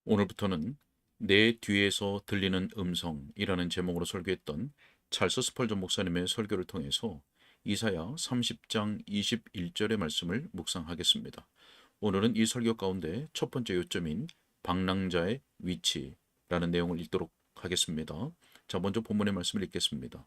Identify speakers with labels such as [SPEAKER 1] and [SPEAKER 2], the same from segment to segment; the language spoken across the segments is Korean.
[SPEAKER 1] 오늘부터는 내 뒤에서 들리는 음성이라는 제목으로 설교했던 찰스 스펄전 목사님의 설교를 통해서 이사야 30장 21절의 말씀을 묵상하겠습니다. 오늘은 이 설교 가운데 첫 번째 요점인 방랑자의 위치라는 내용을 읽도록 하겠습니다. 자, 먼저 본문의 말씀을 읽겠습니다.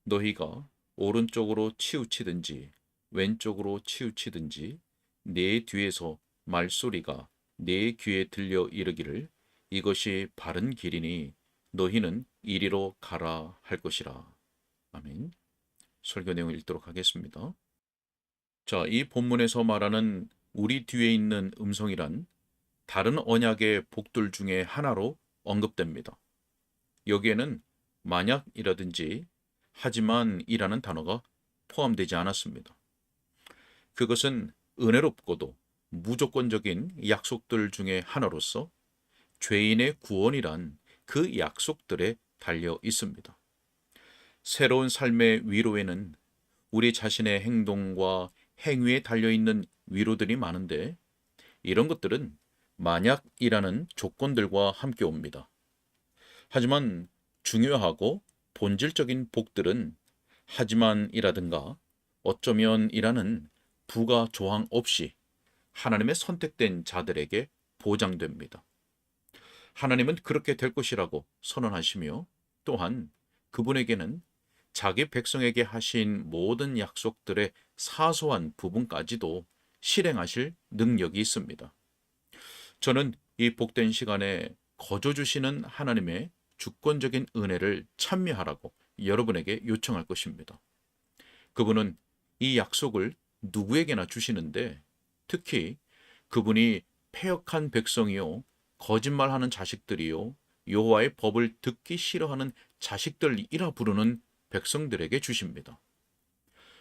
[SPEAKER 1] 너희가 오른쪽으로 치우치든지 왼쪽으로 치우치든지 내 뒤에서 말소리가 내 귀에 들려 이르기를 이것이 바른 길이니 너희는 이리로 가라 할 것이라. 아멘. 설교 내용을 읽도록 하겠습니다. 자, 이 본문에서 말하는 우리 뒤에 있는 음성이란 다른 언약의 복들 중에 하나로 언급됩니다. 여기에는 만약이라든지 하지만이라는 단어가 포함되지 않았습니다. 그것은 은혜롭고도 무조건적인 약속들 중에 하나로서 죄인의 구원이란 그 약속들에 달려 있습니다. 새로운 삶의 위로에는 우리 자신의 행동과 행위에 달려있는 위로들이 많은데 이런 것들은 만약이라는 조건들과 함께 옵니다. 하지만 중요하고 본질적인 복들은 하지만이라든가 어쩌면이라는 부가 조항 없이 하나님의 선택된 자들에게 보장됩니다. 하나님은 그렇게 될 것이라고 선언하시며 또한 그분에게는 자기 백성에게 하신 모든 약속들의 사소한 부분까지도 실행하실 능력이 있습니다. 저는 이 복된 시간에 거저 주시는 하나님의 주권적인 은혜를 참여하라고 여러분에게 요청할 것입니다. 그분은 이 약속을 누구에게나 주시는데 특히 그분이 패역한 백성이요 거짓말하는 자식들이요 여호와의 법을 듣기 싫어하는 자식들이라 부르는 백성들에게 주십니다.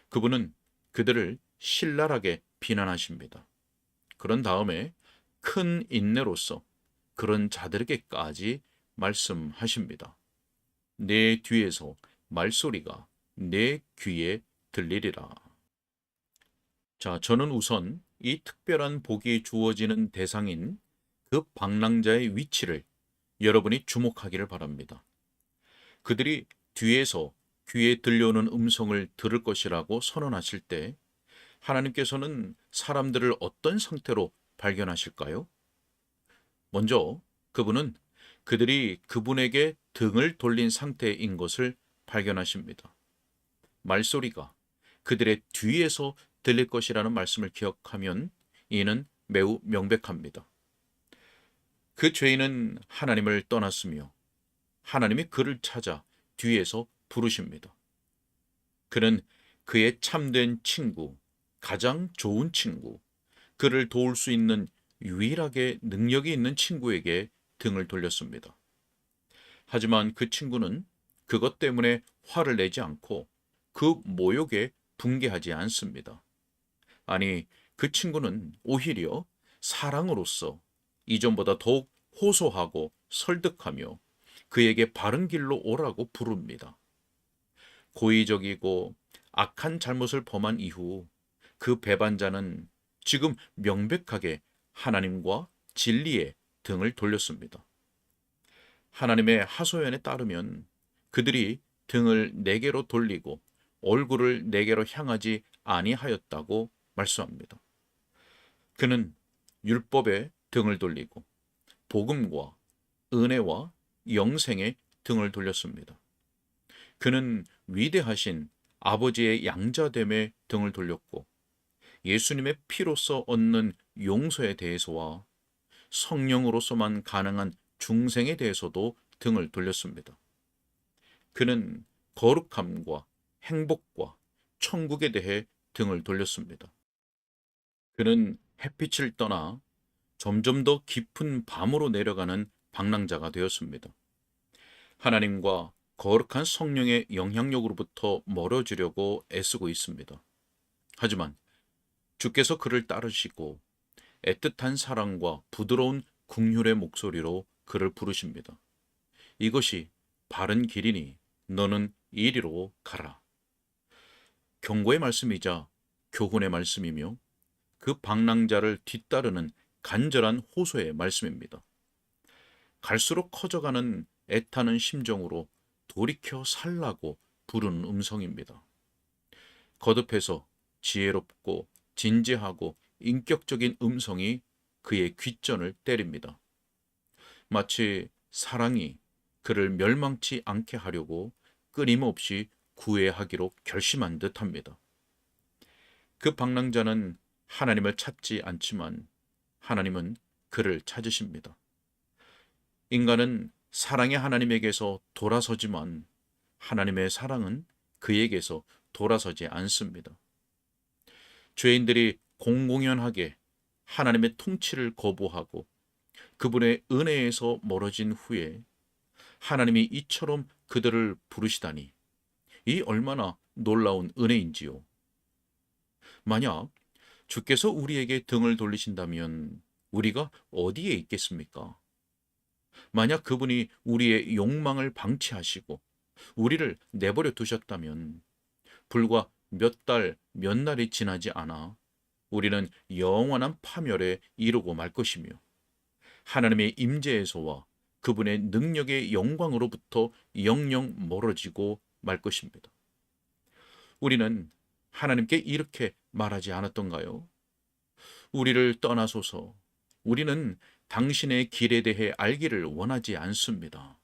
[SPEAKER 1] 그분은 그들을 신랄하게 비난하십니다. 그런 다음에 큰 인내로서 그런 자들에게까지 말씀하십니다. 내 뒤에서 말소리가 내 귀에 들리리라. 자, 저는 우선 이 특별한 복이 주어지는 대상인 그 방랑자의 위치를 여러분이 주목하기를 바랍니다. 그들이 뒤에서 귀에 들려오는 음성을 들을 것이라고 선언하실 때 하나님께서는 사람들을 어떤 상태로 발견하실까요? 먼저 그분은 그들이 그분에게 등을 돌린 상태인 것을 발견하십니다. 말소리가 그들의 뒤에서 들릴 것이라는 말씀을 기억하면 이는 매우 명백합니다. 그 죄인은 하나님을 떠났으며 하나님이 그를 찾아 뒤에서 부르십니다. 그는 그의 참된 친구, 가장 좋은 친구, 그를 도울 수 있는 유일하게 능력이 있는 친구에게 등을 돌렸습니다. 하지만 그 친구는 그것 때문에 화를 내지 않고 그 모욕에 붕괴하지 않습니다. 아니, 그 친구는 오히려 사랑으로서 이전보다 더욱 호소하고 설득하며 그에게 바른 길로 오라고 부릅니다. 고의적이고 악한 잘못을 범한 이후 그 배반자는 지금 명백하게 하나님과 진리에 등을 돌렸습니다. 하나님의 하소연에 따르면 그들이 등을 네개로 돌리고 얼굴을 네개로 향하지 아니하였다고 말씀합니다. 그는 율법에 등을 돌리고 복음과 은혜와 영생에 등을 돌렸습니다. 그는 위대하신 아버지의 양자됨에 등을 돌렸고 예수님의 피로서 얻는 용서에 대해서와 성령으로서만 가능한 중생에 대해서도 등을 돌렸습니다. 그는 거룩함과 행복과 천국에 대해 등을 돌렸습니다. 그는 햇빛을 떠나 점점 더 깊은 밤으로 내려가는 방랑자가 되었습니다. 하나님과 거룩한 성령의 영향력으로부터 멀어지려고 애쓰고 있습니다. 하지만 주께서 그를 따르시고 애틋한 사랑과 부드러운 긍휼의 목소리로 그를 부르십니다. 이것이 바른 길이니 너는 이리로 가라. 경고의 말씀이자 교훈의 말씀이며 그 방랑자를 뒤따르는 간절한 호소의 말씀입니다. 갈수록 커져가는 애타는 심정으로 돌이켜 살라고 부르는 음성입니다. 거듭해서 지혜롭고 진지하고 인격적인 음성이 그의 귓전을 때립니다. 마치 사랑이 그를 멸망치 않게 하려고 끊임없이 구애하기로 결심한 듯합니다. 그 방랑자는 하나님을 찾지 않지만 하나님은 그를 찾으십니다. 인간은 사랑의 하나님에게서 돌아서지만 하나님의 사랑은 그에게서 돌아서지 않습니다. 죄인들이 공공연하게 하나님의 통치를 거부하고 그분의 은혜에서 멀어진 후에 하나님이 이처럼 그들을 부르시다니, 이 얼마나 놀라운 은혜인지요. 만약 주께서 우리에게 등을 돌리신다면 우리가 어디에 있겠습니까? 만약 그분이 우리의 욕망을 방치하시고 우리를 내버려 두셨다면 불과 몇 달, 몇 날이 지나지 않아 우리는 영원한 파멸에 이르고 말 것이며 하나님의 임재에서와 그분의 능력의 영광으로부터 영영 멀어지고 말 것입니다. 우리는 하나님께 이렇게 말하지 않았던가요? 우리를 떠나소서. 우리는 당신의 길에 대해 알기를 원하지 않습니다.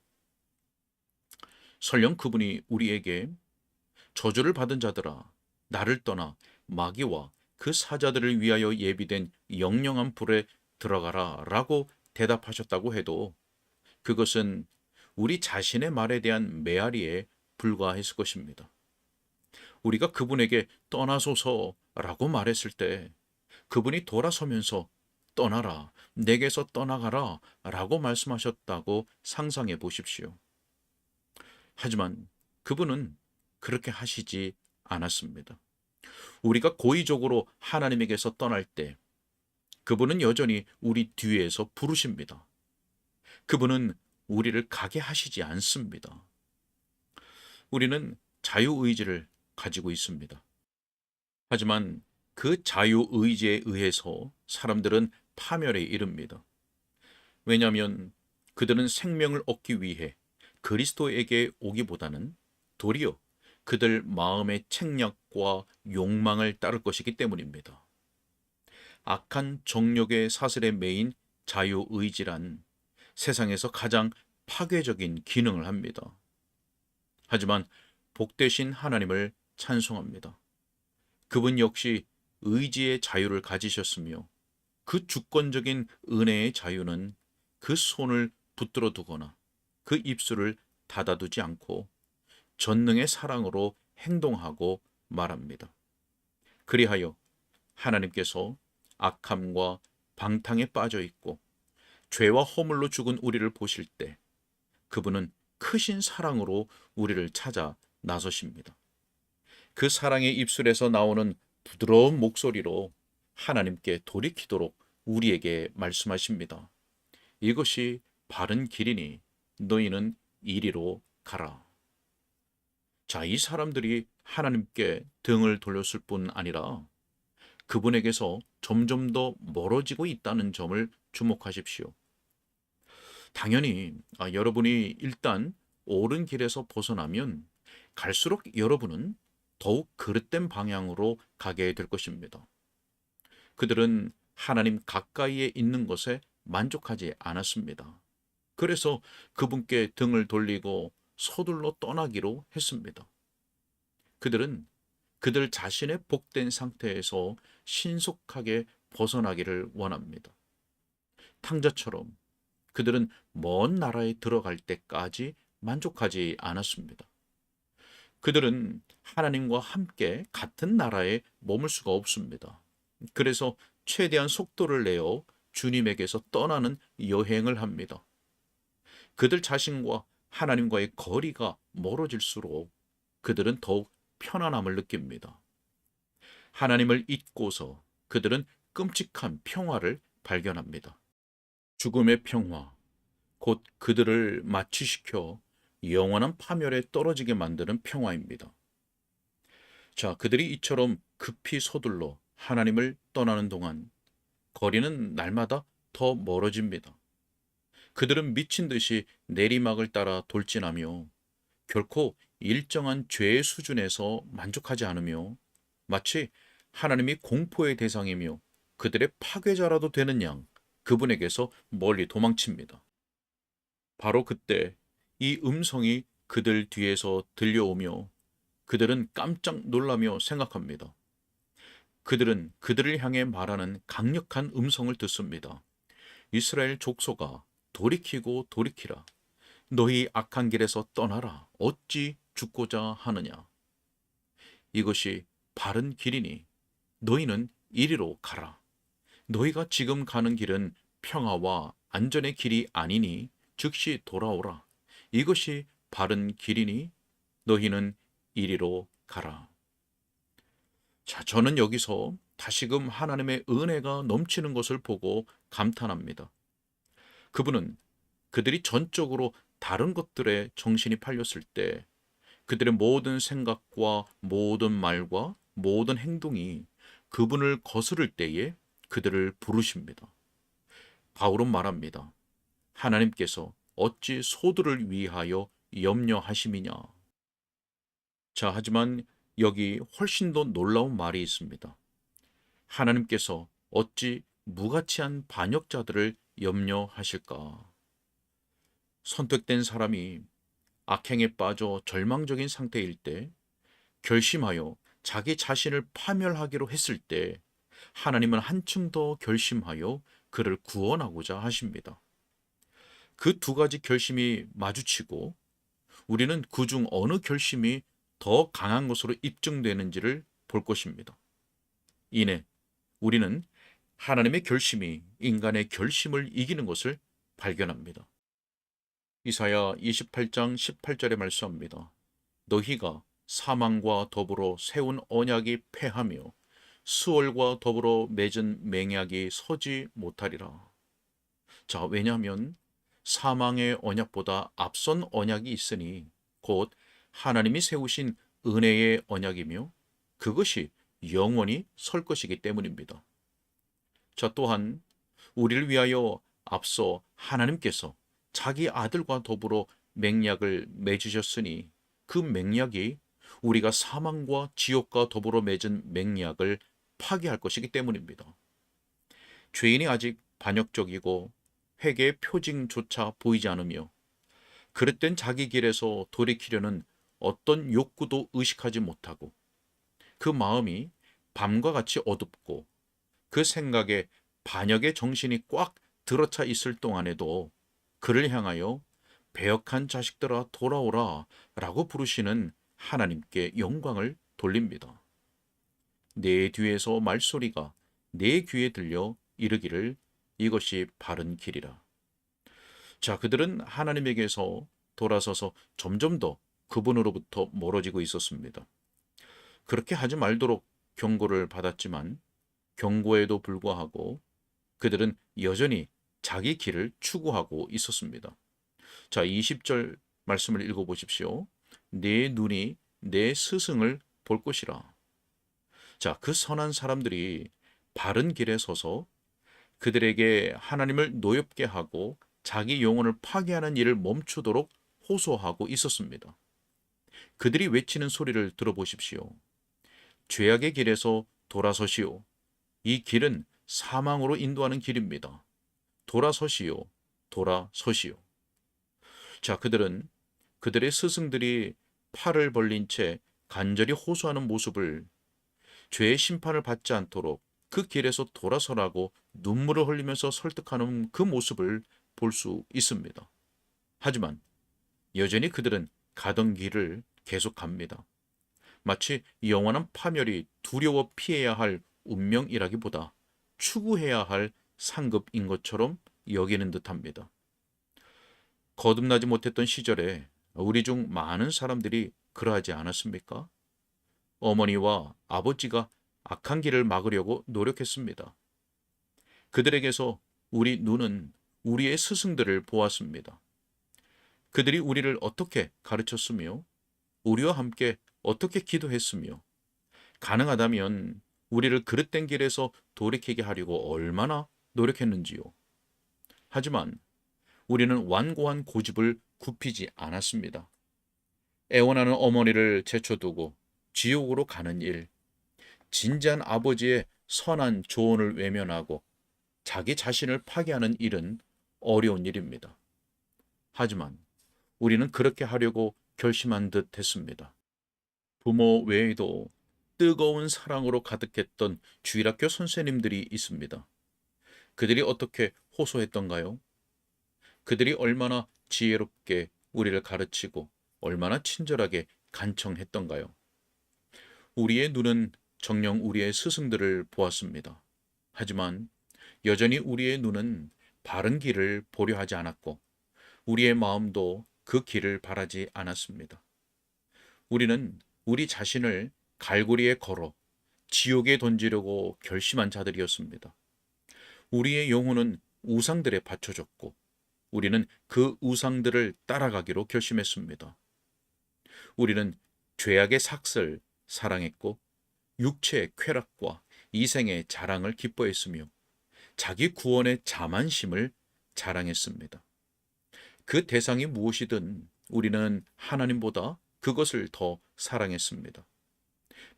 [SPEAKER 1] 설령 그분이 우리에게 저주를 받은 자들아, 나를 떠나 마귀와 그 사자들을 위하여 예비된 영영한 불에 들어가라 라고 대답하셨다고 해도 그것은 우리 자신의 말에 대한 메아리에 불과했을 것입니다. 우리가 그분에게 떠나소서라고 말했을 때 그분이 돌아서면서 떠나라, 내게서 떠나가라 라고 말씀하셨다고 상상해 보십시오. 하지만 그분은 그렇게 하시지 않았습니다. 우리가 고의적으로 하나님에게서 떠날 때 그분은 여전히 우리 뒤에서 부르십니다. 그분은 우리를 가게 하시지 않습니다. 우리는 자유의지를 가지고 있습니다. 하지만 그 자유의지에 의해서 사람들은 파멸에 이릅니다. 왜냐하면 그들은 생명을 얻기 위해 그리스도에게 오기보다는 도리어 그들 마음의 책략과 욕망을 따를 것이기 때문입니다. 악한 정욕의 사슬에 매인 자유의지란 세상에서 가장 파괴적인 기능을 합니다. 하지만 복되신 하나님을 찬송합니다. 그분 역시 의지의 자유를 가지셨으며 그 주권적인 은혜의 자유는 그 손을 붙들어 두거나 그 입술을 닫아두지 않고 전능의 사랑으로 행동하고 말합니다. 그리하여 하나님께서 악함과 방탕에 빠져 있고 죄와 허물로 죽은 우리를 보실 때 그분은 크신 사랑으로 우리를 찾아 나서십니다. 그 사랑의 입술에서 나오는 부드러운 목소리로 하나님께 돌이키도록 우리에게 말씀하십니다. 이것이 바른 길이니 너희는 이리로 가라. 자, 이 사람들이 하나님께 등을 돌렸을 뿐 아니라 그분에게서 점점 더 멀어지고 있다는 점을 주목하십시오. 당연히 여러분이 일단 옳은 길에서 벗어나면 갈수록 여러분은 더욱 그릇된 방향으로 가게 될 것입니다. 그들은 하나님 가까이에 있는 것에 만족하지 않았습니다. 그래서 그분께 등을 돌리고 서둘러 떠나기로 했습니다. 그들은 그들 자신의 복된 상태에서 신속하게 벗어나기를 원합니다. 탕자처럼 그들은 먼 나라에 들어갈 때까지 만족하지 않았습니다. 그들은 하나님과 함께 같은 나라에 머물 수가 없습니다. 그래서 최대한 속도를 내어 주님에게서 떠나는 여행을 합니다. 그들 자신과 하나님과의 거리가 멀어질수록 그들은 더욱 편안함을 느낍니다. 하나님을 잊고서 그들은 끔찍한 평화를 발견합니다. 죽음의 평화, 곧 그들을 마취시켜 영원한 파멸에 떨어지게 만드는 평화입니다. 자, 그들이 이처럼 급히 서둘러 하나님을 떠나는 동안 거리는 날마다 더 멀어집니다. 그들은 미친 듯이 내리막을 따라 돌진하며 결코 일정한 죄의 수준에서 만족하지 않으며 마치 하나님이 공포의 대상이며 그들의 파괴자라도 되는 양 그분에게서 멀리 도망칩니다. 바로 그때 이 음성이 그들 뒤에서 들려오며 그들은 깜짝 놀라며 생각합니다. 그들은 그들을 향해 말하는 강력한 음성을 듣습니다. 이스라엘 족속아, 돌이키고 돌이키라. 너희 악한 길에서 떠나라. 어찌 죽고자 하느냐. 이것이 바른 길이니 너희는 이리로 가라. 너희가 지금 가는 길은 평화와 안전의 길이 아니니 즉시 돌아오라. 이것이 바른 길이니 너희는 이리로 가라. 자, 저는 여기서 다시금 하나님의 은혜가 넘치는 것을 보고 감탄합니다. 그분은 그들이 전적으로 다른 것들에 정신이 팔렸을 때 그들의 모든 생각과 모든 말과 모든 행동이 그분을 거스를 때에 그들을 부르십니다. 바울은 말합니다. 하나님께서 어찌 소들을 위하여 염려하심이냐. 자, 하지만 여기 훨씬 더 놀라운 말이 있습니다. 하나님께서 어찌 무가치한 반역자들을 염려하실까? 선택된 사람이 악행에 빠져 절망적인 상태일 때, 결심하여 자기 자신을 파멸하기로 했을 때, 하나님은 한층 더 결심하여 그를 구원하고자 하십니다. 그 두 가지 결심이 마주치고 우리는 그중 어느 결심이 더 강한 것으로 입증되는지를 볼 것입니다. 이내 우리는 하나님의 결심이 인간의 결심을 이기는 것을 발견합니다. 이사야 28장 18절에 말씀합니다. 너희가 사망과 더불어 세운 언약이 패하며 수월과 더불어 맺은 맹약이 서지 못하리라. 자, 왜냐하면 사망의 언약보다 앞선 언약이 있으니 곧 하나님이 세우신 은혜의 언약이며 그것이 영원히 설 것이기 때문입니다. 자, 또한 우리를 위하여 앞서 하나님께서 자기 아들과 더불어 맹약을 맺으셨으니 그 맹약이 우리가 사망과 지옥과 더불어 맺은 맹약을 파괴할 것이기 때문입니다. 죄인이 아직 반역적이고 회개의 표징조차 보이지 않으며 그릇된 자기 길에서 돌이키려는 어떤 욕구도 의식하지 못하고 그 마음이 밤과 같이 어둡고 그 생각에 반역의 정신이 꽉 들어차 있을 동안에도 그를 향하여 배역한 자식들아 돌아오라 라고 부르시는 하나님께 영광을 돌립니다. 내 뒤에서 말소리가 내 귀에 들려 이르기를 이것이 바른 길이라. 자, 그들은 하나님에게서 돌아서서 점점 더 그분으로부터 멀어지고 있었습니다. 그렇게 하지 말도록 경고를 받았지만 경고에도 불구하고 그들은 여전히 자기 길을 추구하고 있었습니다. 자, 20절 말씀을 읽어보십시오. 내 눈이 내 스승을 볼 것이라. 자, 그 선한 사람들이 바른 길에 서서 그들에게 하나님을 노엽게 하고 자기 영혼을 파괴하는 일을 멈추도록 호소하고 있었습니다. 그들이 외치는 소리를 들어보십시오. 죄악의 길에서 돌아서시오. 이 길은 사망으로 인도하는 길입니다. 돌아서시오. 돌아서시오. 자, 그들은 그들의 스승들이 팔을 벌린 채 간절히 호소하는 모습을 죄의 심판을 받지 않도록 그 길에서 돌아서라고 눈물을 흘리면서 설득하는 그 모습을 볼 수 있습니다. 하지만 여전히 그들은 가던 길을 계속 갑니다. 마치 영원한 파멸이 두려워 피해야 할 운명이라기보다 추구해야 할 상급인 것처럼 여기는 듯합니다. 거듭나지 못했던 시절에 우리 중 많은 사람들이 그러하지 않았습니까? 어머니와 아버지가 악한 길을 막으려고 노력했습니다. 그들에게서 우리 눈은 우리의 스승들을 보았습니다. 그들이 우리를 어떻게 가르쳤으며 우리와 함께 어떻게 기도했으며 가능하다면 우리를 그릇된 길에서 돌이키게 하려고 얼마나 노력했는지요. 하지만 우리는 완고한 고집을 굽히지 않았습니다. 애원하는 어머니를 제쳐두고 지옥으로 가는 일, 진지한 아버지의 선한 조언을 외면하고 자기 자신을 파괴하는 일은 어려운 일입니다. 하지만 우리는 그렇게 하려고 결심한 듯 했습니다. 부모 외에도 뜨거운 사랑으로 가득했던 주일학교 선생님들이 있습니다. 그들이 어떻게 호소했던가요? 그들이 얼마나 지혜롭게 우리를 가르치고 얼마나 친절하게 간청했던가요? 우리의 눈은 정녕 우리의 스승들을 보았습니다. 하지만 여전히 우리의 눈은 바른 길을 보려 하지 않았고 우리의 마음도 그 길을 바라지 않았습니다. 우리는 우리 자신을 갈고리에 걸어 지옥에 던지려고 결심한 자들이었습니다. 우리의 영혼은 우상들에 바쳐졌고 우리는 그 우상들을 따라가기로 결심했습니다. 우리는 죄악의 삭슬 사랑했고 육체의 쾌락과 이생의 자랑을 기뻐했으며 자기 구원의 자만심을 자랑했습니다. 그 대상이 무엇이든 우리는 하나님보다 그것을 더 사랑했습니다.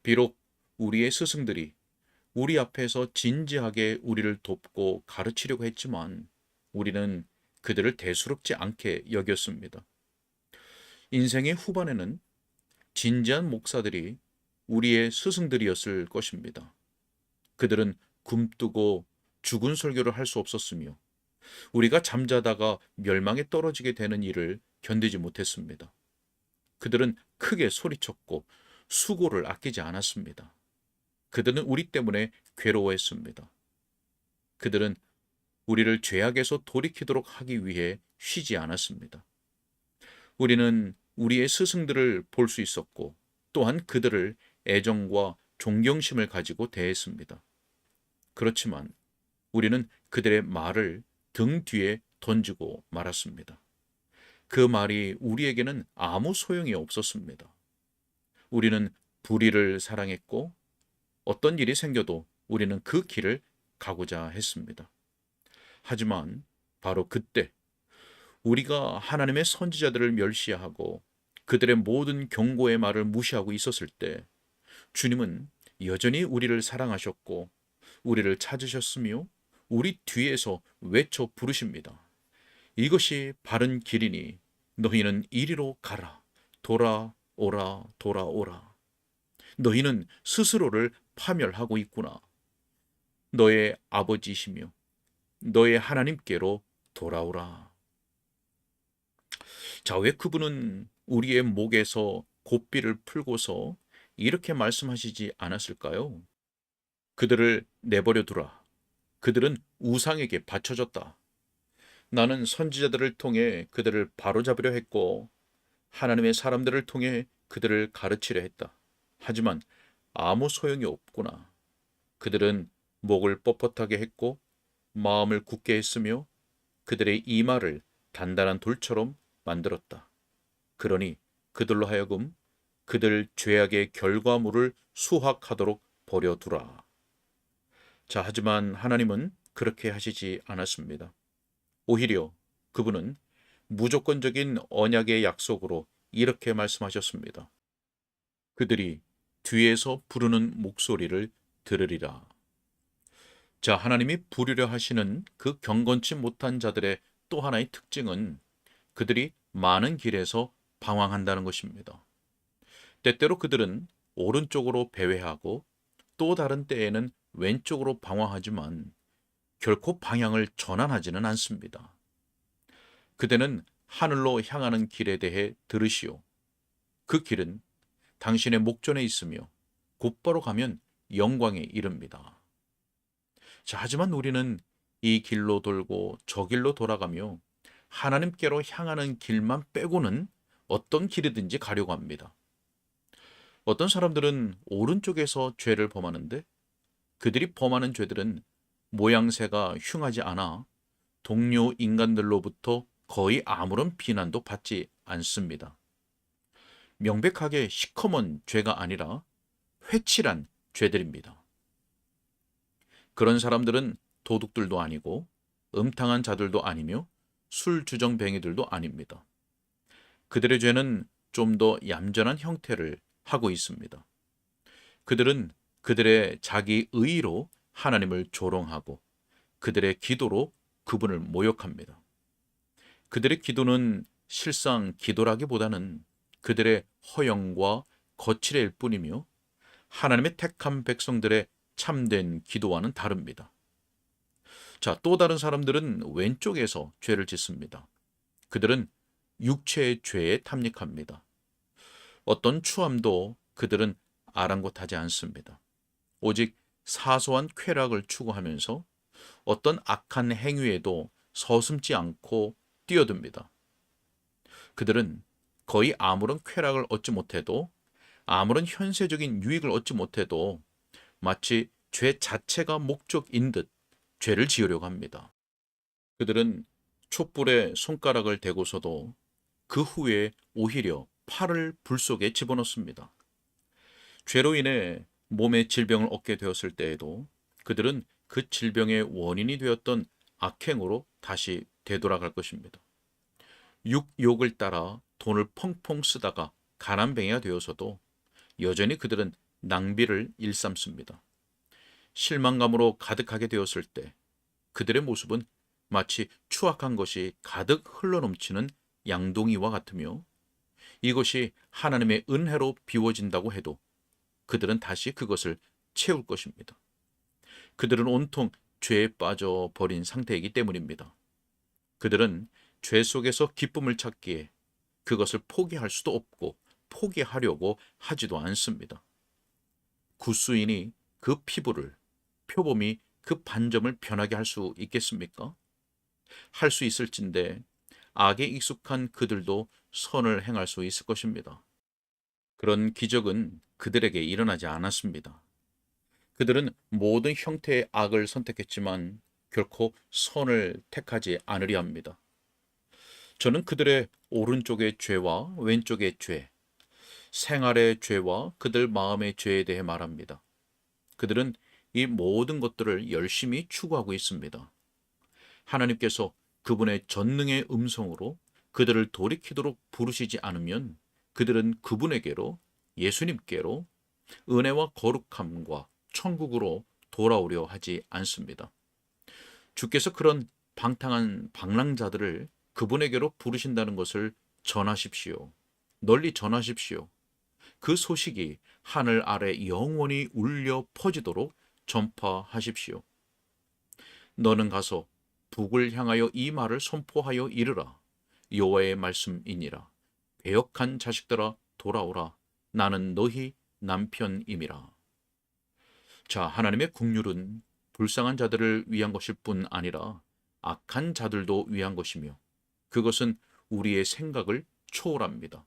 [SPEAKER 1] 비록 우리의 스승들이 우리 앞에서 진지하게 우리를 돕고 가르치려고 했지만 우리는 그들을 대수롭지 않게 여겼습니다. 인생의 후반에는 진지한 목사들이 우리의 스승들이었을 것입니다. 그들은 굼뜨고 죽은 설교를 할 수 없었으며 우리가 잠자다가 멸망에 떨어지게 되는 일을 견디지 못했습니다. 그들은 크게 소리쳤고 수고를 아끼지 않았습니다. 그들은 우리 때문에 괴로워했습니다. 그들은 우리를 죄악에서 돌이키도록 하기 위해 쉬지 않았습니다. 우리는 우리의 스승들을 볼 수 있었고 또한 그들을 애정과 존경심을 가지고 대했습니다. 그렇지만 우리는 그들의 말을 등 뒤에 던지고 말았습니다. 그 말이 우리에게는 아무 소용이 없었습니다. 우리는 불의를 사랑했고 어떤 일이 생겨도 우리는 그 길을 가고자 했습니다. 하지만 바로 그때 우리가 하나님의 선지자들을 멸시하고 그들의 모든 경고의 말을 무시하고 있었을 때 주님은 여전히 우리를 사랑하셨고 우리를 찾으셨으며 우리 뒤에서 외쳐 부르십니다. 이것이 바른 길이니 너희는 이리로 가라. 돌아오라, 돌아오라. 너희는 스스로를 파멸하고 있구나. 너의 아버지시며 너의 하나님께로 돌아오라. 자, 왜 그분은 우리의 목에서 고삐를 풀고서 이렇게 말씀하시지 않았을까요? 그들을 내버려 두라. 그들은 우상에게 바쳐졌다. 나는 선지자들을 통해 그들을 바로잡으려 했고 하나님의 사람들을 통해 그들을 가르치려 했다. 하지만 아무 소용이 없구나. 그들은 목을 뻣뻣하게 했고 마음을 굳게 했으며 그들의 이마를 단단한 돌처럼 만들었다. 그러니 그들로 하여금 그들 죄악의 결과물을 수확하도록 버려두라. 자, 하지만 하나님은 그렇게 하시지 않았습니다. 오히려 그분은 무조건적인 언약의 약속으로 이렇게 말씀하셨습니다. 그들이 뒤에서 부르는 목소리를 들으리라. 자, 하나님이 부르려 하시는 그 경건치 못한 자들의 또 하나의 특징은 그들이 많은 길에서 방황한다는 것입니다. 때때로 그들은 오른쪽으로 배회하고 또 다른 때에는 왼쪽으로 방황하지만 결코 방향을 전환하지는 않습니다. 그대는 하늘로 향하는 길에 대해 들으시오. 그 길은 당신의 목전에 있으며 곧바로 가면 영광에 이릅니다. 자, 하지만 우리는 이 길로 돌고 저 길로 돌아가며 하나님께로 향하는 길만 빼고는 어떤 길이든지 가려고 합니다. 어떤 사람들은 오른쪽에서 죄를 범하는데 그들이 범하는 죄들은 모양새가 흉하지 않아 동료 인간들로부터 거의 아무런 비난도 받지 않습니다. 명백하게 시커먼 죄가 아니라 회칠한 죄들입니다. 그런 사람들은 도둑들도 아니고 음탕한 자들도 아니며 술주정뱅이들도 아닙니다. 그들의 죄는 좀 더 얌전한 형태를 하고 있습니다. 그들은 그들의 자기 의로 하나님을 조롱하고 그들의 기도로 그분을 모욕합니다. 그들의 기도는 실상 기도라기보다는 그들의 허영과 거칠일 뿐이며 하나님의 택한 백성들의 참된 기도와는 다릅니다. 자, 또 다른 사람들은 왼쪽에서 죄를 짓습니다. 그들은 육체의 죄에 탐닉합니다. 어떤 추함도 그들은 아랑곳하지 않습니다. 오직 사소한 쾌락을 추구하면서 어떤 악한 행위에도 서슴지 않고 뛰어듭니다. 그들은 거의 아무런 쾌락을 얻지 못해도, 아무런 현세적인 유익을 얻지 못해도 마치 죄 자체가 목적인 듯 죄를 지으려고 합니다. 그들은 촛불에 손가락을 대고서도 그 후에 오히려 팔을 불 속에 집어넣습니다. 죄로 인해 몸에 질병을 얻게 되었을 때에도 그들은 그 질병의 원인이 되었던 악행으로 다시 되돌아갈 것입니다. 육욕을 따라 돈을 펑펑 쓰다가 가난뱅이가 되어서도 여전히 그들은 낭비를 일삼습니다. 실망감으로 가득하게 되었을 때 그들의 모습은 마치 추악한 것이 가득 흘러넘치는 양동이와 같으며, 이것이 하나님의 은혜로 비워진다고 해도 그들은 다시 그것을 채울 것입니다. 그들은 온통 죄에 빠져 버린 상태이기 때문입니다. 그들은 죄 속에서 기쁨을 찾기에 그것을 포기할 수도 없고 포기하려고 하지도 않습니다. 구수인이 그 피부를, 표범이 그 반점을 변하게 할 수 있겠습니까? 할 수 있을진데 악에 익숙한 그들도 선을 행할 수 있을 것입니다. 그런 기적은 그들에게 일어나지 않았습니다. 그들은 모든 형태의 악을 선택했지만 결코 선을 택하지 않으려 합니다. 저는 그들의 오른쪽의 죄와 왼쪽의 죄, 생활의 죄와 그들 마음의 죄에 대해 말합니다. 그들은 이 모든 것들을 열심히 추구하고 있습니다. 하나님께서 그분의 전능의 음성으로 그들을 돌이키도록 부르시지 않으면 그들은 그분에게로, 예수님께로 은혜와 거룩함과 천국으로 돌아오려 하지 않습니다. 주께서 그런 방탕한 방랑자들을 그분에게로 부르신다는 것을 전하십시오. 널리 전하십시오. 그 소식이 하늘 아래 영원히 울려 퍼지도록 전파하십시오. 너는 가서 북을 향하여 이 말을 선포하여 이르라. 여호와의 말씀이니라. 배역한 자식들아 돌아오라. 나는 너희 남편임이라. 자, 하나님의 국률은 불쌍한 자들을 위한 것일 뿐 아니라 악한 자들도 위한 것이며, 그것은 우리의 생각을 초월합니다.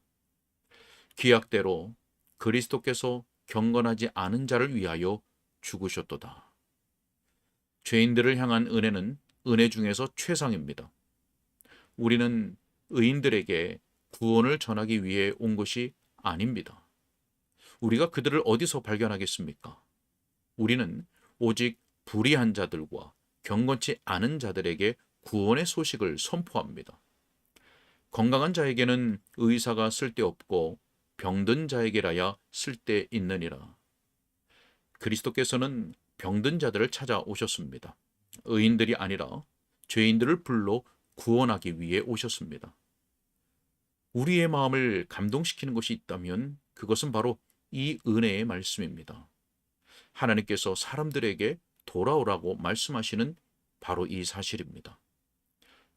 [SPEAKER 1] 기약대로 그리스도께서 경건하지 않은 자를 위하여 죽으셨도다. 죄인들을 향한 은혜는 은혜 중에서 최상입니다. 우리는 의인들에게 구원을 전하기 위해 온 것이 아닙니다. 우리가 그들을 어디서 발견하겠습니까? 우리는 오직 불의한 자들과 경건치 않은 자들에게 구원의 소식을 선포합니다. 건강한 자에게는 의사가 쓸데없고 병든 자에게라야 쓸데있느니라. 그리스도께서는 병든 자들을 찾아오셨습니다. 의인들이 아니라 죄인들을 불러 구원하기 위해 오셨습니다. 우리의 마음을 감동시키는 것이 있다면 그것은 바로 이 은혜의 말씀입니다. 하나님께서 사람들에게 돌아오라고 말씀하시는 바로 이 사실입니다.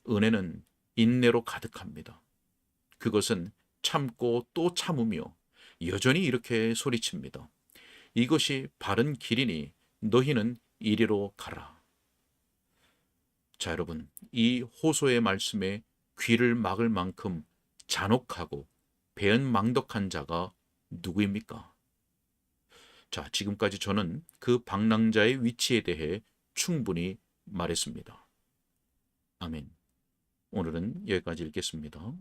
[SPEAKER 1] 은혜는 인내로 가득합니다. 그것은 참고 또 참으며 여전히 이렇게 소리칩니다. 이것이 바른 길이니 너희는 이리로 가라. 자, 여러분, 이 호소의 말씀에 귀를 막을 만큼 잔혹하고 배은망덕한 자가 누구입니까? 자, 지금까지 저는 그 방랑자의 위치에 대해 충분히 말했습니다. 아멘. 오늘은 여기까지 읽겠습니다.